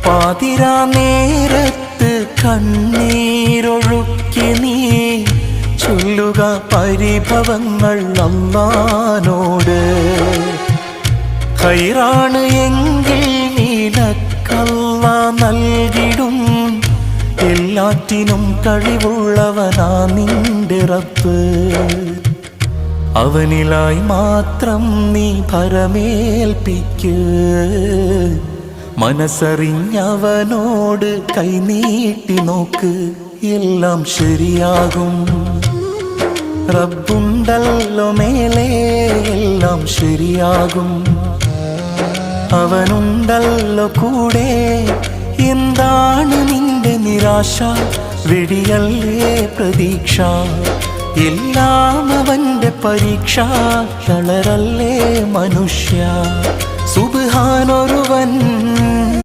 പാതിരാ നേരത്ത് കണ്ണീരൊഴുക്കി നീ ചൊല്ലുക പരിഭവങ്ങൾ അല്ലാഹുവോട്. ഖൈറാണ് എങ്കിൽ നിനക്കല്ലാഹ് നൽകിടും, എല്ലാറ്റിനും കഴിവുള്ളവനാ നിന്റെ റബ്ബ്. അവനിലായി മാത്രം നീ ഭരമേൽപ്പിക്ക്, മനസ്സറിഞ്ഞവനോട് കൈനീട്ടി നോക്ക്, എല്ലാം ശരിയാകും. റബ്ബുണ്ടല്ലോ മേലെ, എല്ലാം ശരിയാകും. അവനുണ്ടല്ലോ കൂടെ, എന്താണ് നിന്റെ നിരാശ? വെടിയല്ലേ പ്രതീക്ഷ, എല്ലാം അവന്റെ പരീക്ഷ. തളരല്ലേ മനുഷ്യ, സുബ്ഹാനൊരുവൻ